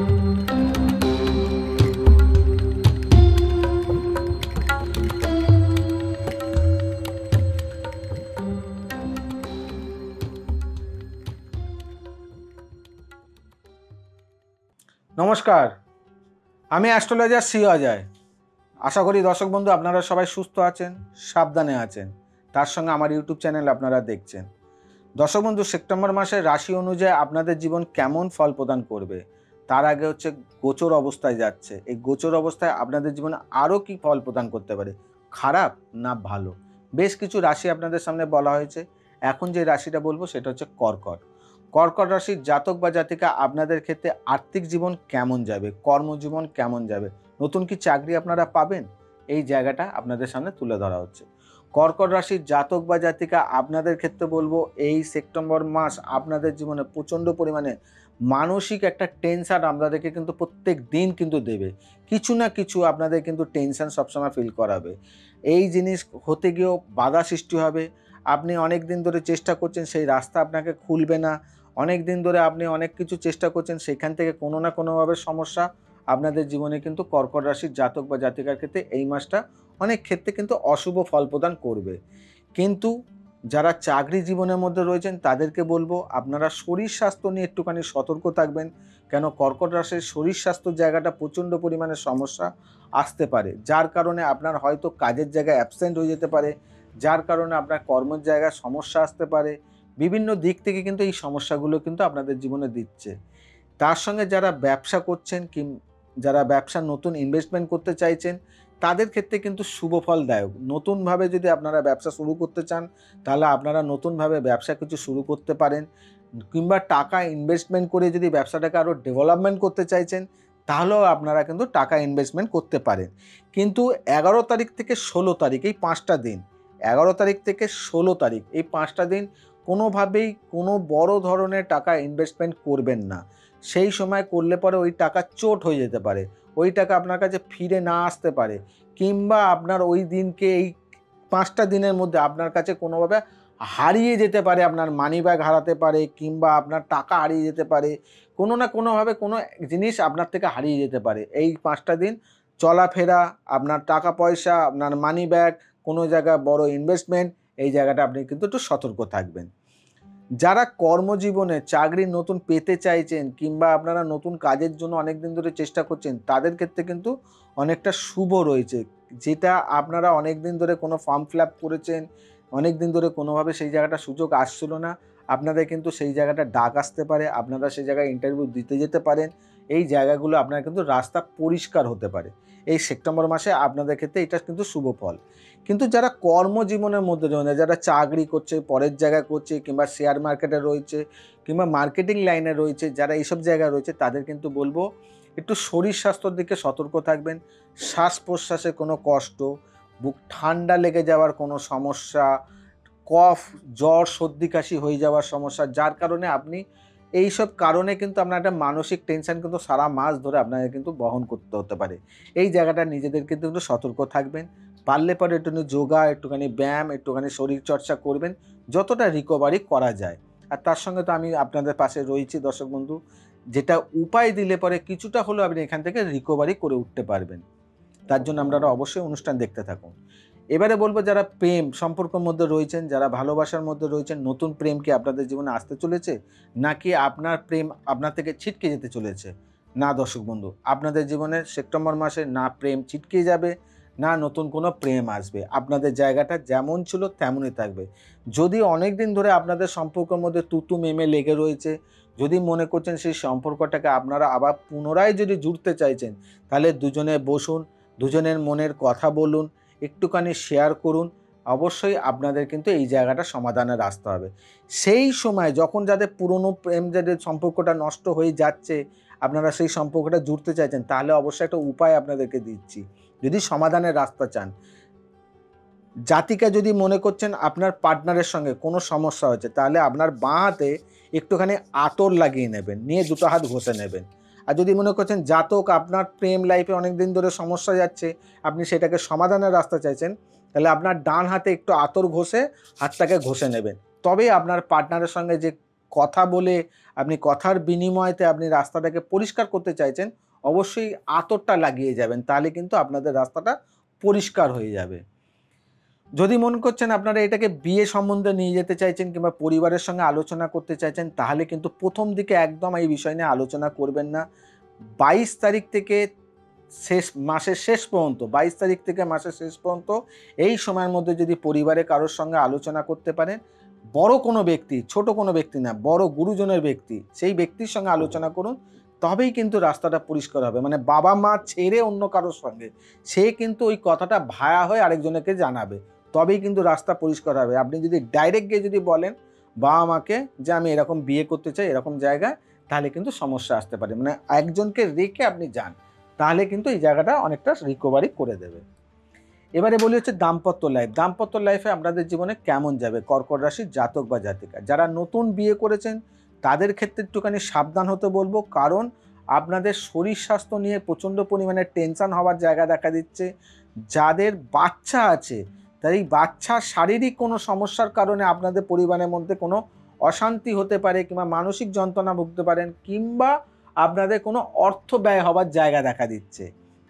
নমস্কার, আমি অ্যাস্ট্রোলজার শ্রী অজয়। আশা করি দর্শক বন্ধু আপনারা সবাই সুস্থ আছেন, সাবধানে আছেন। তার সঙ্গে আমার ইউটিউব চ্যানেল আপনারা দেখছেন। দর্শক বন্ধু, সেপ্টেম্বর মাসের রাশি অনুযায়ী আপনাদের জীবন কেমন ফল প্রদান করবে তার আগে হচ্ছে গোচর অবস্থায় যাচ্ছে। এই গোচর অবস্থায় আপনাদের জীবনে আরও কি ফল প্রদান করতে পারে, খারাপ না ভালো, বেশ কিছু রাশি আপনাদের সামনে বলা হয়েছে। এখন যে রাশিটা বলবো সেটা হচ্ছে কর্কট। কর্কট রাশির জাতক বা জাতিকা আপনাদের ক্ষেত্রে আর্থিক জীবন কেমন যাবে, কর্মজীবন কেমন যাবে, নতুন কি চাকরি আপনারা পাবেন, এই জায়গাটা আপনাদের সামনে তুলে ধরা হচ্ছে। কর্কট রাশির জাতক বা জাতিকা আপনাদের ক্ষেত্রে বলবো এই সেপ্টেম্বর মাস আপনাদের জীবনে প্রচণ্ড পরিমাণে মানসিক একটা টেনশন আপনাদেরকে কিন্তু প্রত্যেক দিন কিন্তু দেবে। কিছু না কিছু আপনাদের কিন্তু টেনশন সবসময় ফিল করাবে। এই জিনিস হতে গিয়েও বাধা সৃষ্টি হবে। আপনি অনেক দিন ধরে চেষ্টা করছেন, সেই রাস্তা আপনাকে খুলবে না। অনেক দিন ধরে আপনি অনেক কিছু চেষ্টা করছেন, সেখান থেকে কোনো না কোনোভাবে সমস্যা আপনাদের জীবনে কিন্তু কর্কট রাশির জাতক বা জাতিকার ক্ষেত্রে এই মাসটা অনেক ক্ষেত্রে কিন্তু অশুভ ফল প্রদান করবে। কিন্তু যারা চাকরি জীবনের মধ্যে রয়েছেন তাদেরকে বলবো আপনারা শরীর স্বাস্থ্য নিয়ে একটুখানি সতর্ক থাকবেন। কেন কর্কট রাশির শরীর স্বাস্থ্যর জায়গাটা প্রচণ্ড পরিমাণে সমস্যা আসতে পারে, যার কারণে আপনার হয়তো কাজের জায়গায় অ্যাবসেন্ট হয়ে যেতে পারে, যার কারণে আপনার কর্মের জায়গায় সমস্যা আসতে পারে। বিভিন্ন দিক থেকে কিন্তু এই সমস্যাগুলো কিন্তু আপনাদের জীবনে দিচ্ছে। তার সঙ্গে যারা ব্যবসা করছেন যারা ব্যবসা নতুন ইনভেস্টমেন্ট করতে চাইছেন তাদের ক্ষেত্রে কিন্তু শুভ ফলদায়ক। নতুনভাবে যদি আপনারা ব্যবসা শুরু করতে চান তাহলে আপনারা নতুনভাবে ব্যবসা কিছু শুরু করতে পারেন, কিংবা টাকা ইনভেস্টমেন্ট করে যদি ব্যবসাটাকে আরও ডেভেলপমেন্ট করতে চাইছেন তাহলেও আপনারা কিন্তু টাকা ইনভেস্টমেন্ট করতে পারেন। কিন্তু 11 তারিখ থেকে 16 তারিখ এই 5টা দিন, 11 তারিখ থেকে 16 তারিখ এই 5টা দিন কোনোভাবেই কোনো বড় ধরনের টাকা ইনভেস্টমেন্ট করবেন না। সেই সময় করলে পরে ওই টাকা চোট হয়ে যেতে পারে, ওই টাকা আপনার কাছে ফিরে না আসতে পারে, কিংবা আপনার ওই দিনকে এই 5টা দিনের মধ্যে আপনার কাছে কোনোভাবে হারিয়ে যেতে পারে। আপনার মানি ব্যাগ হারাতে পারে, কিংবা আপনার টাকা হারিয়ে যেতে পারে, কোনো না কোনোভাবে কোনো জিনিস আপনার থেকে হারিয়ে যেতে পারে। এই 5টা দিন চলাফেরা, আপনার টাকা পয়সা, আপনার মানি ব্যাগ, কোনো জায়গায় বড় ইনভেস্টমেন্ট, এই জায়গাটা আপনি কিন্তু একটু সতর্ক থাকবেন। যারা কর্মজীবনে চাকরি নতুন পেতে চাইছেন, কিংবা আপনারা নতুন কাজের জন্য অনেক দিন ধরে চেষ্টা করছেন, তাদের ক্ষেত্রে কিন্তু অনেকটা শুভ রয়েছে। যেটা আপনারা অনেক দিন ধরে কোনো ফর্ম ফিল আপ করেছেন, অনেক দিন ধরে কোনোভাবে সেই জায়গাটা সুযোগ আসছিল না, আপনাদের কিন্তু সেই জায়গাটা ডাক আসতে পারে, আপনারা সেই জায়গায় ইন্টারভিউ দিতে যেতে পারেন। এই জায়গাগুলো আপনার কিন্তু রাস্তা পরিষ্কার হতে পারে। এই সেপ্টেম্বর মাসে আপনাদের ক্ষেত্রে এটা কিন্তু শুভ ফল। কিন্তু যারা কর্মজীবনের মধ্যে রয়েছে, যারা চাকরি করছে, পরের জায়গায় করছে, কিংবা শেয়ার মার্কেটে রয়েছে, কিংবা মার্কেটিং লাইনে রয়েছে, যারা এইসব জায়গায় রয়েছে তাদের কিন্তু বলবো একটু শরীর স্বাস্থ্যের দিকে সতর্ক থাকবেন। শ্বাস প্রশ্বাসে কোনো কষ্ট, বুক ঠান্ডা লেগে যাওয়ার কোনো সমস্যা, কফ, জ্বর, সর্দি কাশি হয়ে যাওয়ার সমস্যা, যার কারণে আপনি এইসব কারণে কিন্তু আপনার একটা মানসিক টেনশন কিন্তু সারা মাস ধরে আপনাকে কিন্তু বহন করতে হতে পারে। এই জায়গাটা নিজেদের কিন্তু একটু সতর্ক থাকবেন। পারলে পরে একটুখানি যোগা, একটুখানি ব্যায়াম, একটুখানি শরীর চর্চা করবেন, যতটা রিকভারি করা যায়। আর তার সঙ্গে তো আমি আপনাদের পাশে রয়েছি দর্শক বন্ধু, যেটা উপায় দিলে পরে কিছুটা হলেও আপনি এখান থেকে রিকভারি করে উঠতে পারবেন। তার জন্য আপনারা অবশ্যই অনুষ্ঠান দেখতে থাকুন। এবারে বলবো যারা প্রেম সম্পর্কের মধ্যে রয়েছেন, যারা ভালোবাসার মধ্যে রয়েছেন, নতুন প্রেম কি আপনাদের জীবনে আসতে চলেছে, নাকি আপনার প্রেম আপনার থেকে ছিটকে যেতে চলেছে? না দর্শক বন্ধু, আপনাদের জীবনে সেপ্টেম্বর মাসে না প্রেম ছিটকে যাবে, না নতুন কোনো প্রেম আসবে। আপনাদের জায়গাটা যেমন ছিল তেমনই থাকবে। যদি অনেক দিন ধরে আপনাদের সম্পর্কের মধ্যে তুতু মেমে লেগে রয়েছে, যদি মনে করছেন সেই সম্পর্কটাকে আপনারা আবার পুনরায় যদি জুড়তে চাইছেন, তাহলে দুজনে বসুন, দুজনের মনের কথা বলুন, একটুখানি শেয়ার করুন। অবশ্যই আপনাদের কিন্তু এই জায়গাটা সমাধানের রাস্তা হবে। সেই সময় যখন যাদের পুরনো প্রেম, যাদের সম্পর্কটা নষ্ট হয়ে যাচ্ছে, আপনারা সেই সম্পর্কটা জুড়তে চাইছেন, তাহলে অবশ্যই একটা উপায় আপনাদেরকে দিচ্ছি। যদি সমাধানের রাস্তা চান, জাতিকা যদি মনে করছেন আপনার পার্টনারের সঙ্গে কোনো সমস্যা হচ্ছে, তাহলে আপনার বাঁ হাতে একটুখানি আতর লাগিয়ে নেবেন, নিয়ে দুটো হাত ঘষে নেবেন। আর যদি মনে করছেন জাতক আপনার প্রেম লাইফে অনেক দিন ধরে সমস্যা যাচ্ছে, আপনি সেটাকে সমাধানের রাস্তা চাইছেন, তাহলে আপনার ডান হাতে একটু আতর ঘষে হাতটাকে ঘষে নেবেন। তবেই আপনার পার্টনারের সঙ্গে যে কথা বলে, আপনি কথার বিনিময়তে আপনি রাস্তাটাকে পরিষ্কার করতে চাইছেন, অবশ্যই আতরটা লাগিয়ে যাবেন, তাহলে কিন্তু আপনাদের রাস্তাটা পরিষ্কার হয়ে যাবে। যদি মনে করছেন আপনারা এটাকে বিয়ে সম্বন্ধে নিয়ে যেতে চাইছেন কিংবা পরিবারের সঙ্গে আলোচনা করতে চাইছেন, তাহলে কিন্তু প্রথম দিকে একদম এই বিষয় নিয়ে আলোচনা করবেন না। 22 তারিখ থেকে মাসের শেষ পর্যন্ত, 22 তারিখ থেকে মাসের শেষ পর্যন্ত এই সময়ের মধ্যে যদি পরিবারে কারোর সঙ্গে আলোচনা করতে পারেন, বড় কোনো ব্যক্তি, ছোট কোনো ব্যক্তি না, বড় গুরুজনের ব্যক্তি, সেই ব্যক্তির সঙ্গে আলোচনা করুন, তবেই কিন্তু রাস্তাটা পরিষ্কার হবে। মানে বাবা মা ছেড়ে অন্য কারোর সঙ্গে, সে কিন্তু ওই কথাটা ভায়া হয়ে আরেকজনকে জানাবে, তবেই কিন্তু রাস্তা পরিষ্কার হবে। আপনি যদি ডাইরেক্ট গিয়ে যদি বলেন বাবা মাকে যে আমি এরকম বিয়ে করতে চাই এরকম জায়গায়, তাহলে কিন্তু সমস্যা আসতে পারে। মানে একজনকে রেখে আপনি যান, তাহলে কিন্তু এই জায়গাটা অনেকটা রিকভারি করে দেবে। এবারে বলি হচ্ছে দাম্পত্য লাইফ। দাম্পত্য লাইফে আপনাদের জীবনে কেমন যাবে? কর্কট রাশির জাতক বা জাতিকা যারা নতুন বিয়ে করেছেন, তাদের ক্ষেত্রে একটুখানি সাবধান হতে বলবো, কারণ আপনাদের শরীর স্বাস্থ্য নিয়ে প্রচণ্ড পরিমাণে টেনশন হওয়ার জায়গা দেখা দিচ্ছে। যাদের বাচ্চা আছে, তাই এই বাচ্চার শারীরিক কোনো সমস্যার কারণে আপনাদের পরিবারের মধ্যে কোনো অশান্তি হতে পারে, কিংবা মানসিক যন্ত্রণা ভুগতে পারেন, কিংবা আপনাদের কোনো অর্থ ব্যয় হওয়ার জায়গা দেখা দিচ্ছে,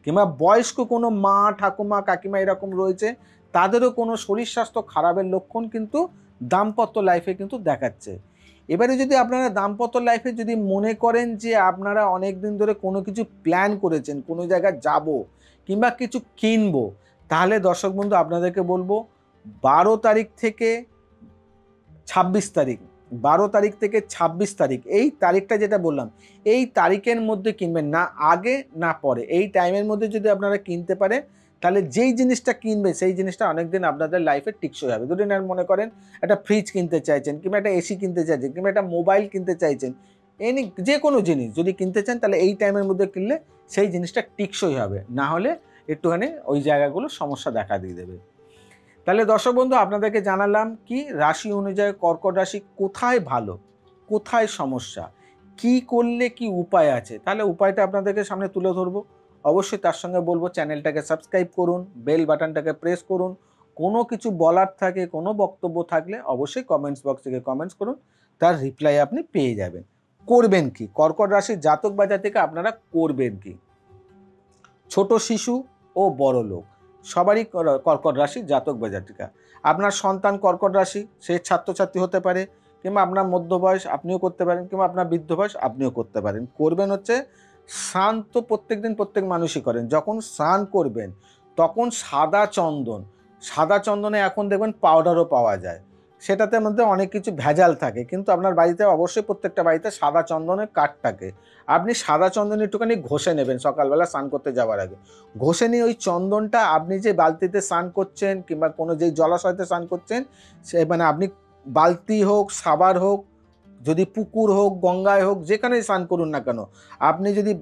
কিংবা বয়স্ক কোনো মা ঠাকুমা কাকিমা এরকম রয়েছে, তাদেরও কোনো শরীর স্বাস্থ্য খারাপের লক্ষণ কিন্তু দাম্পত্য লাইফে কিন্তু দেখাচ্ছে। এবারে যদি আপনারা দাম্পত্য লাইফে যদি মনে করেন যে আপনারা অনেক দিন ধরে কোনো কিছু প্ল্যান করেছেন, কোনো জায়গায় যাব কিংবা কিছু কিনবো, তাহলে দর্শক বন্ধু আপনাদেরকে বলবো 12 তারিখ থেকে 26 তারিখ, 12 তারিখ থেকে 26 তারিখ, এই তারিখটা যেটা বললাম, এই তারিখের মধ্যে কিনবেন, না আগে না পরে। এই টাইমের মধ্যে যদি আপনারা কিনতে পারেন, তাহলে যেই জিনিসটা কিনবে সেই জিনিসটা অনেকদিন আপনাদের লাইফে টিকসই হবে। ধরুন আর মনে করেন একটা ফ্রিজ কিনতে চাইছেন, কিংবা একটা এসি কিনতে চাইছেন, কিংবা একটা মোবাইল কিনতে চাইছেন, এনি যে কোনো জিনিস যদি কিনতে চান, তাহলে এই টাইমের মধ্যে কিনলে সেই জিনিসটা টিকসই হবে, না হলে একটুখানি ওই জায়গাগুলো সমস্যা দেখা দিয়ে দেবে। তাহলে দর্শক বন্ধু আপনাদেরকে জানালাম কি রাশি অনুযায়ী কর্কট রাশি কোথায় ভালো, কোথায় সমস্যা, কি করলে কি উপায় আছে, তাহলে উপায়টা আপনাদেরকে সামনে তুলে ধরবো। অবশ্যই তার সঙ্গে বলবো চ্যানেলটাকে সাবস্ক্রাইব করুন, বেল বাটনটাকে প্রেস করুন। কোনো কিছু বলার থাকে, কোনো বক্তব্য থাকলে অবশ্যই কমেন্টস বক্স থেকে কমেন্টস করুন, তার রিপ্লাই আপনি পেয়ে যাবেন। করবেন কি, কর্কট রাশির জাতক বা জাতিকা আপনারা করবেন কি? ছোট শিশু ও বড় লোক সবারই কর্কট রাশি জাতক বা জাতিকা। আপনার সন্তান কর্কট রাশি, সে ছাত্রছাত্রী হতে পারে, কিংবা আপনার মধ্য বয়স আপনিও করতে পারেন, কিংবা আপনার বৃদ্ধ বয়স আপনিও করতে পারেন। করবেন হচ্ছে স্নান তো প্রত্যেক দিন প্রত্যেক মানুষই করেন। যখন স্নান করবেন তখন সাদা চন্দন, সাদা চন্দনে এখন দেখবেন পাউডারও পাওয়া যায়, সেটাতে মধ্যে অনেক কিছু ভেজাল থাকে, কিন্তু আপনার বাড়িতে অবশ্যই প্রত্যেকটা বাড়িতে সাদা চন্দনের কাঠ থাকে। আপনি সাদা চন্দন একটুখানি ঘষে নেবেন সকালবেলা স্নান করতে যাওয়ার আগে। ঘষে নিয়ে ওই চন্দনটা আপনি যে বালতিতে স্নান করছেন কিংবা কোনো যেই জলাশয়তে স্নান করছেন, সে মানে আপনি বালতি হোক, সাবার হোক, যদি পুকুর হোক, গঙ্গায় হোক, যেখানেই স্নান করুন না কেন, আপনি যদি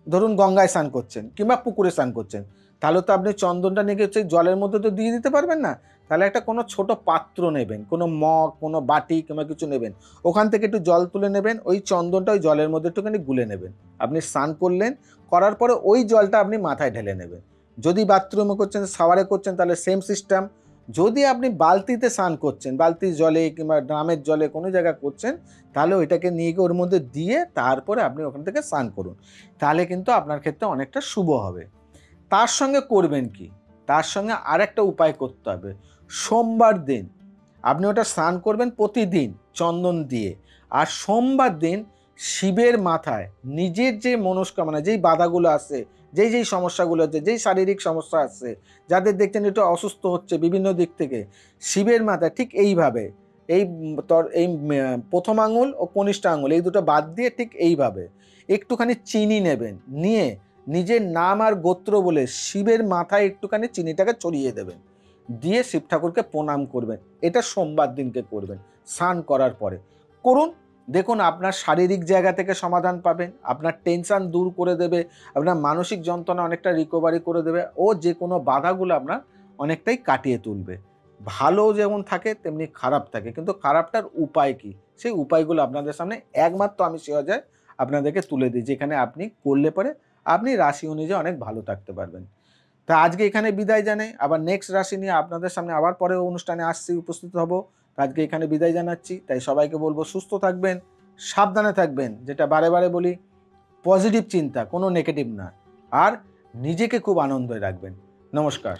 ধরুন গঙ্গায় স্নান করছেন কিংবা পুকুরে স্নান করছেন, তাহলে তো আপনি চন্দনটা নিয়ে হচ্ছে জলের মধ্যে তো দিয়ে দিতে পারবেন না। তাহলে একটা কোনো ছোট পাত্র নেবেন, কোনো মগ, কোনো বাটি কিংবা কিছু নেবেন, ওখান থেকে একটু জল তুলে নেবেন, ওই চন্দনটা ওই জলের মধ্যে একটুখানি গুলে নেবেন। আপনি স্নান করলেন, করার পরে ওই জলটা আপনি মাথায় ঢেলে নেবেন। যদি বাথরুমে করছেন, শাওয়ারে করছেন, তাহলে সেম সিস্টেম। যদি আপনি বালতিতে স্নান করছেন, বালতির জলে কিংবা ড্রামের জলে কোনো জায়গায় করছেন, তাহলে ওইটাকে নিয়ে গিয়ে ওর মধ্যে দিয়ে তারপরে আপনি ওখান থেকে স্নান করুন, তাহলে কিন্তু আপনার ক্ষেত্রে অনেকটা শুভ হবে। তার সঙ্গে করবেন কি, তার সঙ্গে আরেকটা উপায় করতে হবে। সোমবার দিন আপনি ওটা স্নান করবেন প্রতিদিন চন্দন দিয়ে, আর সোমবার দিন শিবের মাথায় নিজের যে মনস্কামনা, যেই বাধাগুলো আছে, যেই সমস্যাগুলো হচ্ছে, যেই শারীরিক সমস্যা আছে, যাদের দেখছেন একটু অসুস্থ হচ্ছে বিভিন্ন দিক থেকে, শিবের মাথায় ঠিক এইভাবে এই প্রথম আঙুল ও কনিষ্ঠ আঙুল এই দুটো বাদ দিয়ে ঠিক এইভাবে একটুখানি চিনি নেবেন, নিয়ে নিজের নাম আর গোত্র বলে শিবের মাথায় একটুখানি চিনিটাকে ছড়িয়ে দেবেন, দিয়ে শিব ঠাকুরকে প্রণাম করবেন। এটা সোমবার দিনকে করবেন স্নান করার পরে। করুন, দেখুন আপনার শারীরিক জায়গা থেকে সমাধান পাবেন, আপনার টেনশন দূর করে দেবে, আপনার মানসিক যন্ত্রণা অনেকটা রিকভারি করে দেবে, ও যে কোনো বাধাগুলো আপনার অনেকটাই কাটিয়ে তুলবে। ভালো যেমন থাকে তেমনি খারাপ থাকে, কিন্তু খারাপটার উপায় কি, সেই উপায়গুলো আপনাদের সামনে একমাত্র আমি সে যায় আপনাদেরকে তুলে দিই, যেখানে আপনি করলে পরে আপনি রাশি অনুযায়ী অনেক ভালো থাকতে পারবেন। তা আজকে এখানে বিদায় জানাই, আবার নেক্সট রাশি নিয়ে আপনাদের সামনে আবার পরে অনুষ্ঠানে আসছি, উপস্থিত হব। আজকে এখানে বিদায় জানাচ্ছি। তাই সবাইকে বলবো সুস্থ থাকবেন, সাবধানে থাকবেন, যেটা বারে বারে বলি পজিটিভ চিন্তা, কোনো নেগেটিভ না, আর নিজেকে খুব আনন্দে রাখবেন। নমস্কার।